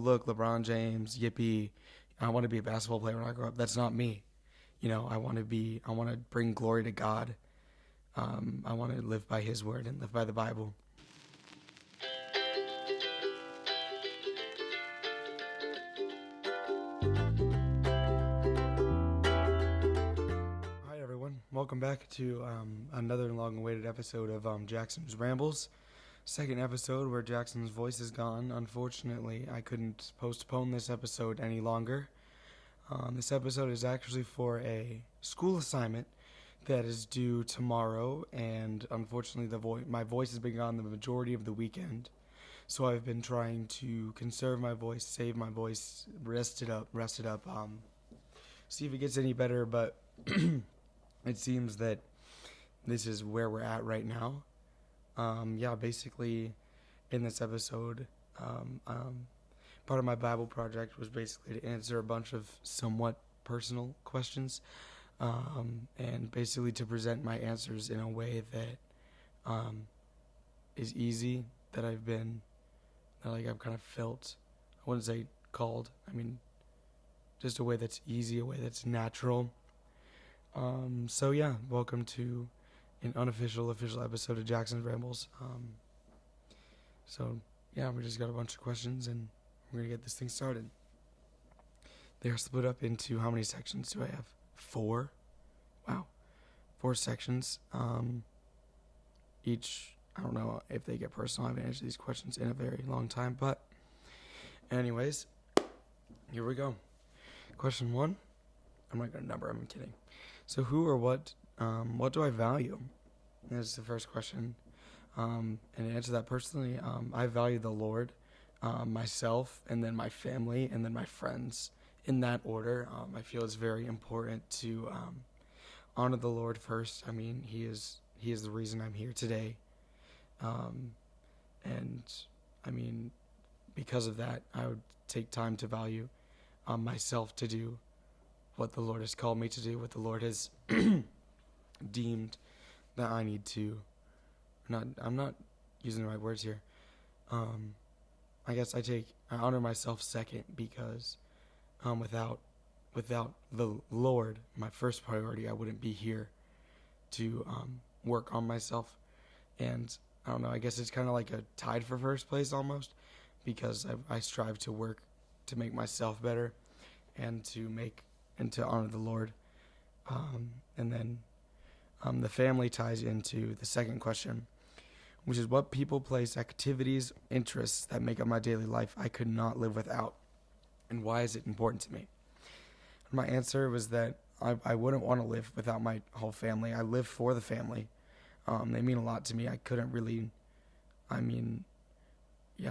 look, LeBron James, yippee, I want to be a basketball player when I grow up. That's not me. I want to bring glory to God. I want to live by His word and live by the Bible. Hi everyone, welcome back to another long-awaited episode of Jaxson's Rambles. Second episode where Jackson's voice is gone. Unfortunately, I couldn't postpone this episode any longer. This episode is actually for a school assignment that is due tomorrow, and unfortunately my voice has been gone the majority of the weekend. So I've been trying to conserve my voice, save my voice, rest it up, see if it gets any better, but it seems that this is where we're at right now. Basically, in this episode, part of my Bible project was basically to answer a bunch of somewhat personal questions, and basically to present my answers in a way that is easy, that I've kind of felt, I wouldn't say called, just a way that's easy, a way that's natural. Welcome to an official episode of Jaxson's Rambles. We just got a bunch of questions and we're going to get this thing started. They are split up into, how many sections do I have? 4? Wow. 4 sections. Each, I don't know if they get personal. I haven't answered these questions in a very long time, but anyways, here we go. Question 1. I'm not going to number, I'm kidding. So who or what do I value? That's the first question. And to answer that personally, I value the Lord, myself, and then my family, and then my friends. In that order, I feel it's very important to honor the Lord first. He is the reason I'm here today. Because of that, I would take time to value myself, to do what the Lord has called me to do, what the Lord has deemed that I need to. I'm not using the right words here. I guess I honor myself second, because without the Lord, my first priority, I wouldn't be here to work on myself. And I don't know, I guess it's kind of like a tied for first place almost, because I strive to work to make myself better and to honor the Lord. And then the family ties into the second question, which is what people, place, activities, interests that make up my daily life I could not live without, and why is it important to me? And my answer was that I wouldn't want to live without my whole family. I live for the family. They mean a lot to me. I couldn't really,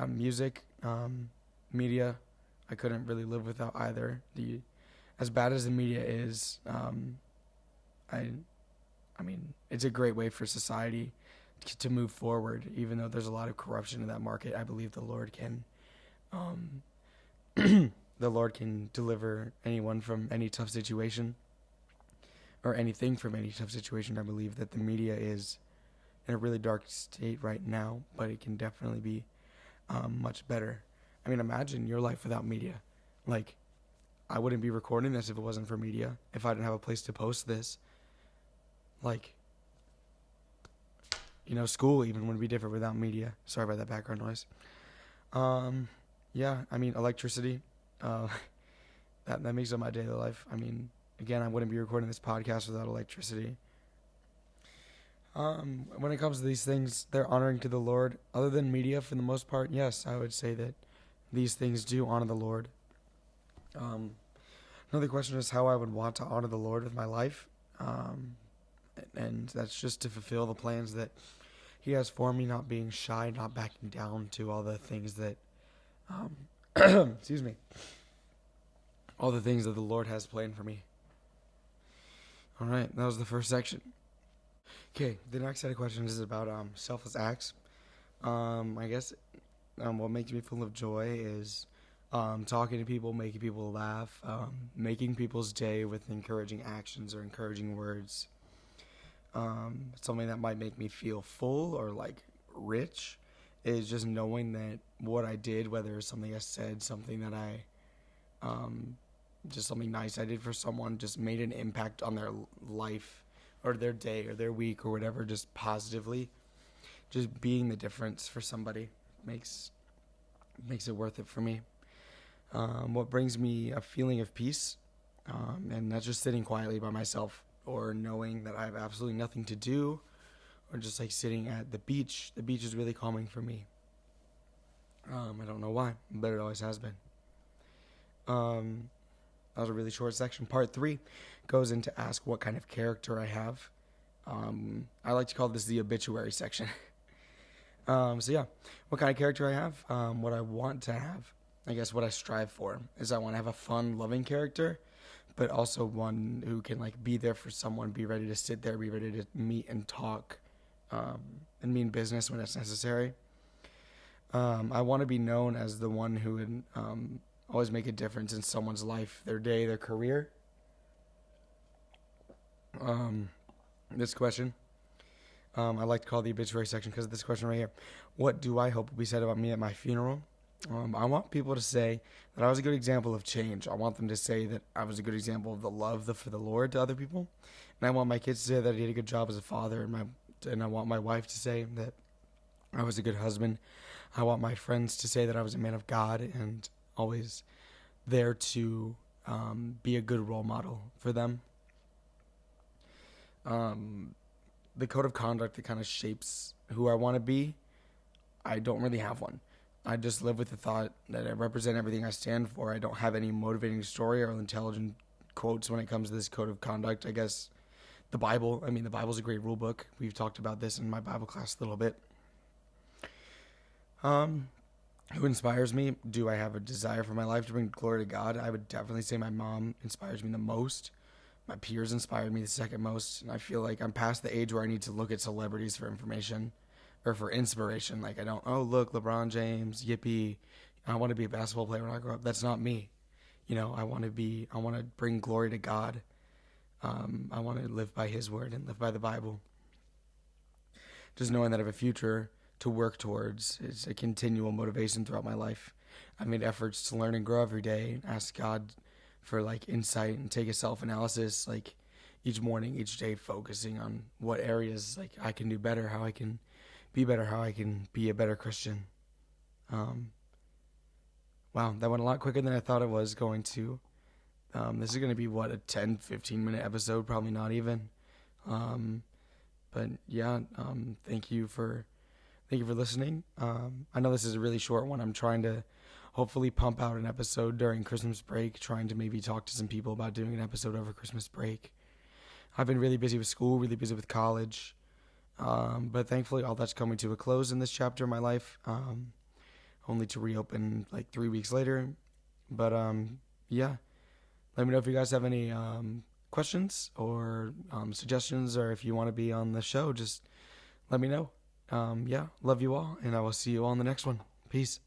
music, media, I couldn't really live without either. As bad as the media is, it's a great way for society to move forward. Even though there's a lot of corruption in that market, I believe the Lord can, deliver anyone from any tough situation, or anything from any tough situation. I believe that the media is in a really dark state right now, but it can definitely be much better. Imagine your life without media. I wouldn't be recording this if it wasn't for media, if I didn't have a place to post this. School even would be different without media. Sorry about that background noise. Electricity. That makes up my daily life. Again, I wouldn't be recording this podcast without electricity. When it comes to these things, they're honoring to the Lord. Other than media, for the most part, yes, I would say that these things do honor the Lord. Another question is how I would want to honor the Lord with my life. And that's just to fulfill the plans that He has for me, not being shy, not backing down to all the things that, all the things that the Lord has planned for me. All right, that was the first section. Okay, the next set of questions is about selfless acts. I guess what makes me full of joy is talking to people, making people laugh, making people's day with encouraging actions or encouraging words. Something that might make me feel full or rich is just knowing that what I did, whether it's something I said, something that just something nice I did for someone, just made an impact on their life or their day or their week or whatever, just positively. Just being the difference for somebody makes it worth it for me. What brings me a feeling of peace, and that's just sitting quietly by myself, or knowing that I have absolutely nothing to do, or just like sitting at the beach. The beach is really calming for me. I don't know why, but it always has been. That was a really short section. Part 3 goes into ask what kind of character I have. I like to call this the obituary section. So yeah, what kind of character I have, what I want to have, I guess what I strive for is I want to have a fun, loving character, but also one who can like be there for someone, be ready to sit there, be ready to meet and talk, and mean business when it's necessary. I want to be known as the one who would always make a difference in someone's life, their day, their career. This question, I like to call the obituary section because of this question right here. What do I hope will be said about me at my funeral? I want people to say that I was a good example of change. I want them to say that I was a good example of the love for the Lord to other people. And I want my kids to say that I did a good job as a father, and I want my wife to say that I was a good husband. I want my friends to say that I was a man of God and always there to be a good role model for them. The code of conduct that kind of shapes who I want to be, I don't really have one. I just live with the thought that I represent everything I stand for. I don't have any motivating story or intelligent quotes when it comes to this code of conduct. I guess the Bible, the Bible's a great rule book. We've talked about this in my Bible class a little bit. Who inspires me? Do I have a desire for my life to bring glory to God? I would definitely say my mom inspires me the most. My peers inspired me the second most. And I feel like I'm past the age where I need to look at celebrities for information or for inspiration. Like I don't, oh, look, LeBron James, yippee. I want to be a basketball player when I grow up. That's not me. I want to bring glory to God. I want to live by his word and live by the Bible. Just knowing that I have a future to work towards is a continual motivation throughout my life. I made efforts to learn and grow every day and ask God for like insight and take a self-analysis like each morning, each day, focusing on what areas like I can do better, how I can be better, how I can be a better Christian. Wow, that went a lot quicker than I thought it was going to. This is going to be a 10, 15 minute episode, probably not even. But yeah, thank you for listening. I know this is a really short one. I'm trying to hopefully pump out an episode during Christmas break, trying to maybe talk to some people about doing an episode over Christmas break. I've been really busy with school, really busy with college. But thankfully all that's coming to a close in this chapter of my life, only to reopen like 3 weeks later. But yeah, let me know if you guys have any questions or suggestions, or if you want to be on the show, just let me know. Yeah, love you all, and I will see you all in the next one. Peace.